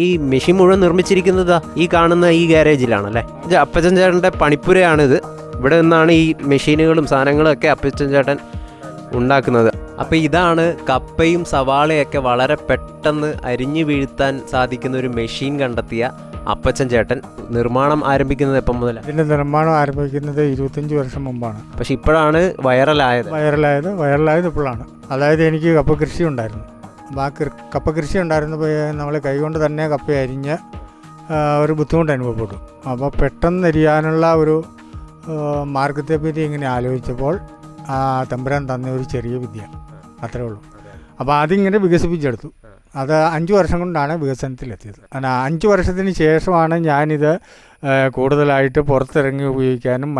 ഈ മെഷീൻ മുഴുവൻ നിർമ്മിച്ചിരിക്കുന്നത് ഈ കാണുന്ന ഈ ഗ്യാരേജിലാണല്ലേ. അപ്പച്ചൻ ചേട്ടൻ്റെ പണിപ്പുരയാണിത്. ഇവിടെ നിന്നാണ് ഈ മെഷീനുകളും സാധനങ്ങളും ഒക്കെ അപ്പച്ചൻ ചേട്ടൻ ഉണ്ടാക്കുന്നത്. അപ്പോൾ ഇതാണ് കപ്പയും സവാളയൊക്കെ വളരെ പെട്ടെന്ന് അരിഞ്ഞു വീഴ്ത്താൻ സാധിക്കുന്ന ഒരു മെഷീൻ കണ്ടെത്തിയ അപ്പച്ചൻ ചേട്ടൻ. നിർമ്മാണം ആരംഭിക്കുന്നത് എപ്പം മുതലാണ്? ഇതിൻ്റെ നിർമ്മാണം ആരംഭിക്കുന്നത് 25 വർഷം മുമ്പാണ്. പക്ഷെ ഇപ്പോഴാണ് വൈറലായത് ഇപ്പോഴാണ്. അതായത് എനിക്ക് കപ്പ കൃഷി ഉണ്ടായിരുന്നു. അപ്പോൾ ആ കപ്പ കൃഷി ഉണ്ടായിരുന്നപ്പോൾ നമ്മൾ കൈകൊണ്ട് തന്നെ കപ്പ അരിഞ്ഞ് ഒരു ബുദ്ധിമുട്ട് അനുഭവപ്പെട്ടു. അപ്പോൾ പെട്ടെന്ന് എരിയാനുള്ള ഒരു മാർഗത്തെപ്പറ്റി ഇങ്ങനെ ആലോചിച്ചപ്പോൾ തമ്പുരാൻ തന്ന ഒരു ചെറിയ വിദ്യ, അത്രേ ഉള്ളൂ. അപ്പോൾ അതിങ്ങനെ വികസിപ്പിച്ചെടുത്തു. അത് 5 വർഷം കൊണ്ടാണ് വികസനത്തിലെത്തിയത്. 5 വർഷത്തിന് ശേഷമാണ് ഞാനിത് കൂടുതലായിട്ട് പുറത്തിറങ്ങി ഉപയോഗിക്കാനും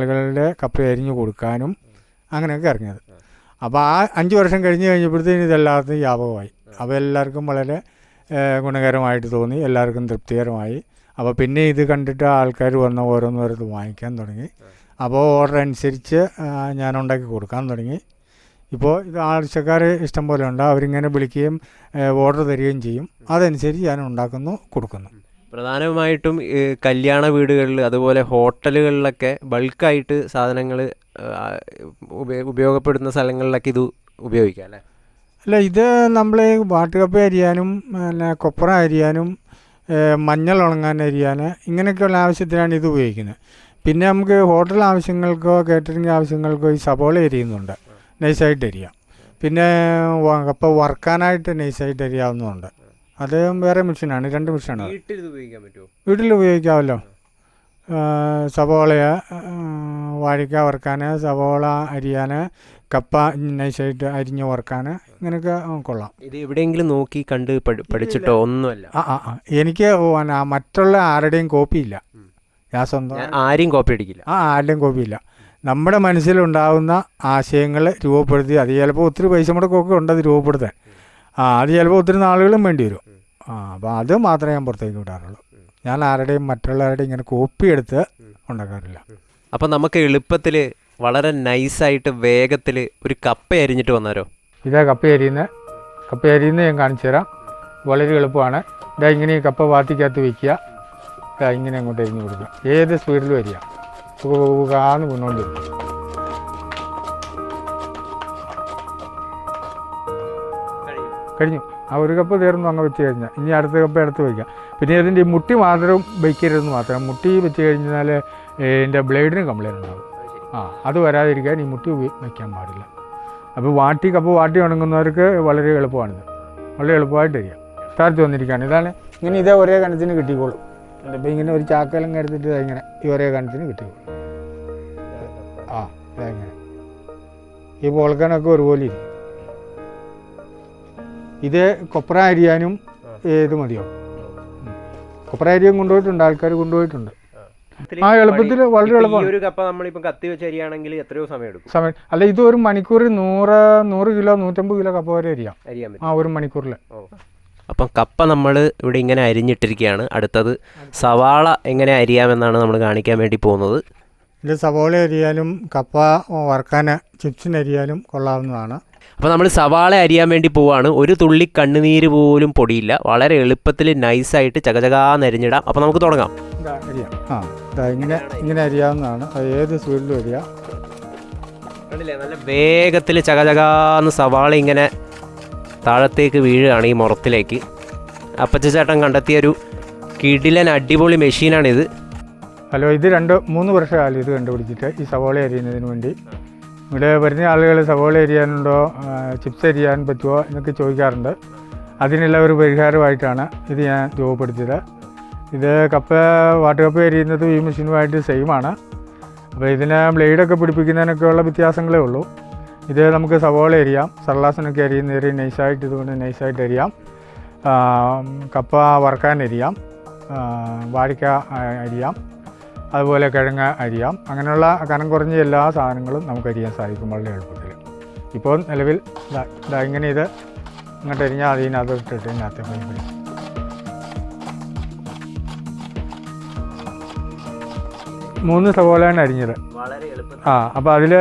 ആളുകളുടെ കപ്പ അരിഞ്ഞു കൊടുക്കാനും അങ്ങനെയൊക്കെ ഇറങ്ങിയത്. അപ്പോൾ ആ 5 വർഷം കഴിഞ്ഞപ്പോഴത്തേനും ഇതെല്ലാവർക്കും വ്യാപകമായി. അപ്പോൾ എല്ലാവർക്കും വളരെ ഗുണകരമായിട്ട് തോന്നി, എല്ലാവർക്കും തൃപ്തികരമായി. അപ്പോൾ പിന്നെ ഇത് കണ്ടിട്ട് ആൾക്കാർ വന്ന് ഓരോന്നോരോന്ന് വാങ്ങിക്കാൻ തുടങ്ങി. അപ്പോൾ ഓർഡർ അനുസരിച്ച് ഞാൻ ഉണ്ടാക്കി കൊടുക്കാൻ തുടങ്ങി. ഇപ്പോൾ ഇത് ആവശ്യക്കാർ ഇഷ്ടം പോലെ ഉണ്ട്. അവരിങ്ങനെ വിളിക്കുകയും ഓർഡർ തരികയും ചെയ്യും. അതനുസരിച്ച് ഞാൻ ഉണ്ടാക്കുന്നു, കൊടുക്കുന്നു. പ്രധാനമായിട്ടും കല്യാണ വീടുകളിൽ അതുപോലെ ഹോട്ടലുകളിലൊക്കെ ബൾക്കായിട്ട് സാധനങ്ങൾ ഉപയോഗപ്പെടുന്ന സ്ഥലങ്ങളിലൊക്കെ ഇത് ഉപയോഗിക്കാം അല്ലേ? അല്ല, ഇത് നമ്മൾ വാട്ടുകപ്പ അരിയാനും പിന്നെ കൊപ്ര അരിയാനും മഞ്ഞൾ ഉണങ്ങാൻ അരിയാൻ ഇങ്ങനെയൊക്കെയുള്ള ആവശ്യത്തിനാണ് ഇത് ഉപയോഗിക്കുന്നത്. പിന്നെ നമുക്ക് ഹോട്ടൽ ആവശ്യങ്ങൾക്കോ കാറ്ററിംഗ് ആവശ്യങ്ങൾക്കോ ഈ സബോള അരിയുന്നുണ്ട്, നൈസായിട്ട് അരിയാം. പിന്നെ കപ്പ വറുക്കാനായിട്ട് നൈസായിട്ട് അരിയാവുന്നതുണ്ട്. അത് വേറെ മെഷീനാണ്, 2 മെഷീനാണ്. വീട്ടിൽ ഉപയോഗിക്കാമല്ലോ. സവോള വാഴയ്ക്ക വറുക്കാൻ, സവോള അരിയാൻ, കപ്പ നൈസായിട്ട് അരിഞ്ഞ് വറുക്കാൻ, ഇങ്ങനെയൊക്കെ കൊള്ളാം. ഇത് എവിടെയെങ്കിലും നോക്കി കണ്ട് പഠിച്ചിട്ടോ? ഒന്നുമല്ല. എനിക്ക് മറ്റുള്ള ആരുടെയും കോപ്പിയില്ല. ഞാൻ സ്വന്തം ആരെയും കോപ്പി അടിക്കില്ല. ആരുടെയും കോപ്പിയില്ല. നമ്മുടെ മനസ്സിലുണ്ടാകുന്ന ആശയങ്ങൾ രൂപപ്പെടുത്തി, അത് ചിലപ്പോൾ ഒത്തിരി പൈസ മുടക്കമൊക്കെ ഉണ്ട് അത് രൂപപ്പെടുത്താൻ. അത് ചിലപ്പോൾ ഒത്തിരി നാളുകളും വേണ്ടി വരും. അപ്പോൾ അത് മാത്രമേ ഞാൻ പുറത്തേക്ക് വിടാറുള്ളൂ. ഞാൻ മറ്റുള്ളവരുടെയും ഇങ്ങനെ കോപ്പി എടുത്ത് ഉണ്ടാക്കാറില്ല. അപ്പം നമുക്ക് എളുപ്പത്തിൽ വളരെ നൈസായിട്ട് വേഗത്തിൽ ഒരു കപ്പ അരിഞ്ഞിട്ട് വന്നാലോ? ഇതാ കപ്പ അരിയുന്നത് ഞാൻ കാണിച്ചു തരാം. വളരെ എളുപ്പമാണ്. ഇതാ ഇങ്ങനെ ഈ കപ്പ വാത്തിക്കകത്ത് വയ്ക്കുക, ഇങ്ങനെ അങ്ങോട്ട് അരിഞ്ഞ് കൊടുക്കുക. ഏത് സ്പീഡിലും അരിയാം, കാന്ന് മുന്നോട്ട് കഴിഞ്ഞു. ആ ഒരു കപ്പ് തീർന്നു അങ്ങ് വെച്ച് കഴിഞ്ഞാൽ ഇനി അടുത്ത കപ്പ് എടുത്ത് വയ്ക്കാം. പിന്നെ ഇതിൻ്റെ ഈ മുട്ടി മാത്രം വയ്ക്കരുതെന്ന് മാത്രം. മുട്ടി വെച്ച് കഴിഞ്ഞാൽ ഇതിൻ്റെ ബ്ലേഡിന് കംപ്ലൈൻറ്റ് ഉണ്ടാകും. അത് വരാതിരിക്കാൻ ഈ മുട്ടി വയ്ക്കാൻ പാടില്ല. അപ്പോൾ കപ്പ വാട്ടി ഉണങ്ങുന്നവർക്ക് വളരെ എളുപ്പമാണിത്. വളരെ എളുപ്പമായിട്ട് അരിയാം. താഴ്ത്തി വന്നിരിക്കുകയാണ്. ഇതാണ് ഇങ്ങനെ ഇതേ ഒരേ കണത്തിന് കിട്ടിക്കോളും. അപ്പോൾ ഇങ്ങനെ ഒരു ചാക്കലങ്ങ് എടുത്തിട്ട് ഇങ്ങനെ ഈ ഒരേ കണത്തിന് കിട്ടിക്കോളും. ഇങ്ങനെ ഈ പോൾക്കാനൊക്കെ ഒരുപോലെ ഇരിക്കും. ഇത് കൊപ്ര അരിയാനും ഇത് മതിയോ? കൊപ്ര അരിയും കൊണ്ടുപോയിട്ടുണ്ട്, ആൾക്കാർ കൊണ്ടുപോയിട്ടുണ്ട്. എളുപ്പത്തിൽ വളരെ സമയം അല്ല, ഇത് ഒരു മണിക്കൂറിൽ 100 കിലോ 150 കിലോ കപ്പ വരെ അരിയാം. 1 മണിക്കൂറിൽ. അപ്പം കപ്പ നമ്മൾ ഇവിടെ ഇങ്ങനെ അരിഞ്ഞിട്ടിരിക്കുകയാണ്. അടുത്തത് സവാള എങ്ങനെ അരിയാമെന്നാണ് നമ്മൾ കാണിക്കാൻ വേണ്ടി പോകുന്നത്. ഇത് സവാള അരിയാനും കപ്പ വറുക്കാൻ ചിപ്സിന് അരിയാനും കൊള്ളാവുന്നതാണ്. അപ്പോൾ നമ്മൾ സവാള അരിയാൻ വേണ്ടി പോവാണ്. ഒരു തുള്ളി കണ്ണുനീര് പോലും പൊടിയില്ല. വളരെ എളുപ്പത്തിൽ നൈസായിട്ട് ചകചകാന്ന് അരിഞ്ഞിടാം. അപ്പോൾ നമുക്ക് തുടങ്ങാം. ഇങ്ങനെ അരിയാവുന്നതാണ്. ഏത് സ്പീഡിലും അരിയാം. കണ്ടില്ലേ, നല്ല വേഗത്തിൽ ചകചകാന്ന് സവാള ഇങ്ങനെ താഴത്തേക്ക് വീഴുകയാണ് ഈ മുറത്തിലേക്ക്. അപ്പച്ച ചേട്ടൻ കണ്ടെത്തിയൊരു കിടിലൻ അടിപൊളി മെഷീനാണിത്. ഹലോ, ഇത് 2-3 വർഷമായാലും ഇത് കണ്ടുപിടിച്ചിട്ട് ഈ സവാള അരിയുന്നതിന് വേണ്ടി. ഇവിടെ വരുന്ന ആളുകൾ സവാള അരിയാനുണ്ടോ, ചിപ്സ് അരിയാൻ പറ്റുമോ എന്നൊക്കെ ചോദിക്കാറുണ്ട്. അതിനുള്ള ഒരു പരിഹാരമായിട്ടാണ് ഇത് ഞാൻ രൂപപ്പെടുത്തിയത്. ഇത് വാട്ടുകപ്പ അരിയുന്നത് ഈ മെഷീനുമായിട്ട് സെയിമാണ്. അപ്പോൾ ഇതിന് ബ്ലേഡൊക്കെ പിടിപ്പിക്കുന്നതിനൊക്കെയുള്ള വ്യത്യാസങ്ങളേ ഉള്ളൂ. ഇത് നമുക്ക് സവാള അരിയാം, സർലാസനൊക്കെ അരിയുന്നേരി നൈസായിട്ട് ഇതുകൊണ്ട് നൈസായിട്ട് അരിയാം. കപ്പ വറുക്കാൻ അരിയാം, വാഴയ്ക്ക അരിയാം, അതുപോലെ കിഴങ്ങ് അരിയാം. അങ്ങനെയുള്ള കനം കുറഞ്ഞ എല്ലാ സാധനങ്ങളും നമുക്ക് അരിയാൻ സാധിക്കും വളരെ എളുപ്പത്തിൽ. ഇപ്പോൾ നിലവിൽ ഇങ്ങനെ ഇത് ഇങ്ങോട്ട് അരിഞ്ഞാൽ അതിനകത്ത് ഇട്ടിട്ട് ഇതിനകത്ത് പിടിക്കും. 3 സവാളയാണ് അരിഞ്ഞത്. അപ്പോൾ അതിൽ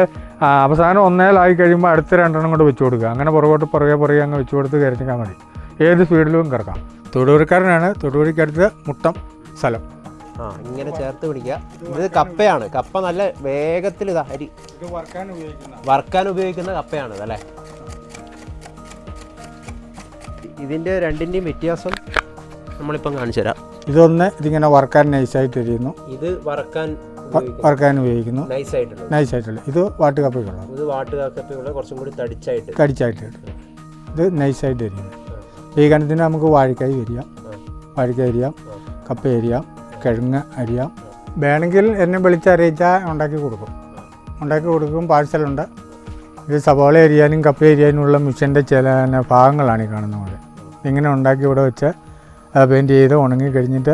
അവസാനം 1 കഴിയുമ്പോൾ അടുത്ത 2 കൂടെ വെച്ച് കൊടുക്കുക. അങ്ങനെ പുറകെ അങ്ങ് വെച്ച് കൊടുത്ത് കരഞ്ഞാൽ മതി. ഏത് സ്പീഡിലും കറക്കാം. തൊടുപുഴക്കാരനാണ്. തൊടുപുഴയ്ക്കടുത്ത് മുട്ടം സ്ഥലം. ആ ഇങ്ങനെ ചേർത്ത് പിടിക്കുക. ഇത് കപ്പയാണ്. കപ്പ നല്ല വേഗത്തിൽ ഇതാ അരി വറുക്കാൻ ഉപയോഗിക്കുന്ന കപ്പയാണ് ഇതല്ലേ. ഇതിൻ്റെ രണ്ടിൻ്റെയും വ്യത്യാസം നമ്മളിപ്പം കാണിച്ചു തരാം. ഇതൊന്ന് ഇതിങ്ങനെ വറുക്കാൻ നൈസായിട്ട് എരിയുന്നു. ഇത് വറുക്കാൻ ഉപയോഗിക്കുന്നു. നൈസായിട്ടുള്ള ഇത് വാട്ടുകപ്പയ്ക്കുള്ളത്. ഇത് വാട്ടുകപ്പയുള്ള കുറച്ചും കൂടി കടിച്ചായിട്ട് ഇത് നൈസായിട്ട് എരിയുന്നു. ഈ കണത്തിന് നമുക്ക് വാഴക്കായി അരിയാം, കപ്പ അരിയാം, കിഴങ്ങ് അരിയാം. വേണമെങ്കിൽ എന്നെ വിളിച്ചറിയിച്ചാൽ ഉണ്ടാക്കി കൊടുക്കും. പാഴ്സലുണ്ട്. ഇത് സവാള അരിയാനും കപ്പ അരിയാനുമുള്ള മിഷ്യൻ്റെ ചില ഭാഗങ്ങളാണ് ഈ കാണുന്ന പോലെ. ഇങ്ങനെ ഉണ്ടാക്കി ഇവിടെ വെച്ച് പെയിൻറ്റ് ചെയ്ത് ഉണങ്ങി കഴിഞ്ഞിട്ട്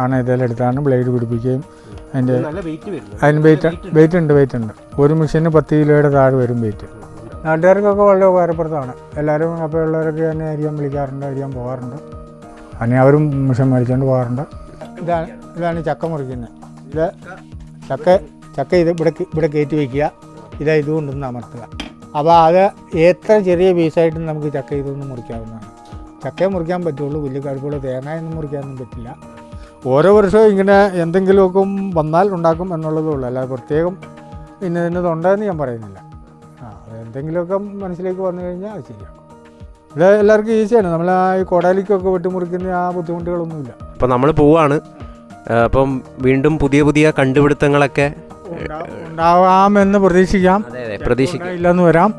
ആണ് ഇതിലെടുത്താണ് ബ്ലേഡ് പിടിപ്പിക്കുകയും അതിന് വെയിറ്റ് ഉണ്ട്. ഒരു മെഷീന് 10 കിലോയുടെ താഴെ വരും വെയിറ്റ്. നാട്ടുകാർക്കൊക്കെ വളരെ ഉപകാരപ്രദമാണ്. എല്ലാവരും കപ്പയുള്ളവരൊക്കെ തന്നെ അരിയാൻ വിളിക്കാറുണ്ട്, അരിയാൻ പോകാറുണ്ട്. അങ്ങനെ അവരും മെഷീൻ മേടിച്ചുകൊണ്ട് പോകാറുണ്ട്. ഇതാണ് ചക്ക മുറിക്കുന്നത്. ഇത് ചക്ക ഇത് ഇവിടെ കയറ്റി വയ്ക്കുക. ഇതുകൊണ്ടൊന്ന് അമർത്തുക. അപ്പോൾ അത് എത്ര ചെറിയ പീസായിട്ടും നമുക്ക് ചക്ക ഇതൊന്നും മുറിക്കാവുന്നതാണ്. ചക്കയെ മുറിക്കാൻ പറ്റുള്ളൂ. വലിയ കടുപ്പുള്ള തേങ്ങയൊന്നും മുറിക്കാനൊന്നും പറ്റില്ല. ഓരോ വർഷവും ഇങ്ങനെ എന്തെങ്കിലുമൊക്കെ വന്നാൽ ഉണ്ടാക്കും എന്നുള്ളതേ ഉള്ളൂ. അല്ലാതെ പ്രത്യേകം ഇന്നതുണ്ടെന്ന് ഞാൻ പറയുന്നില്ല. എന്തെങ്കിലുമൊക്കെ മനസ്സിലേക്ക് വന്നു കഴിഞ്ഞാൽ അത് ശരിയാണ്. ഇത് എല്ലാവർക്കും ഈസിയാണ്. നമ്മൾ ഈ കോടാലിക്കൊക്കെ വെട്ടിമുറിക്കുന്ന ആ ബുദ്ധിമുട്ടുകളൊന്നുമില്ല. അപ്പം നമ്മൾ പോവാണ്. അപ്പം വീണ്ടും പുതിയ കണ്ടുപിടുത്തങ്ങളൊക്കെ ഉണ്ടാവാമെന്ന് പ്രതീക്ഷിക്കാം. പ്രതീക്ഷിക്കാം. ഇല്ലെന്ന് വരാം.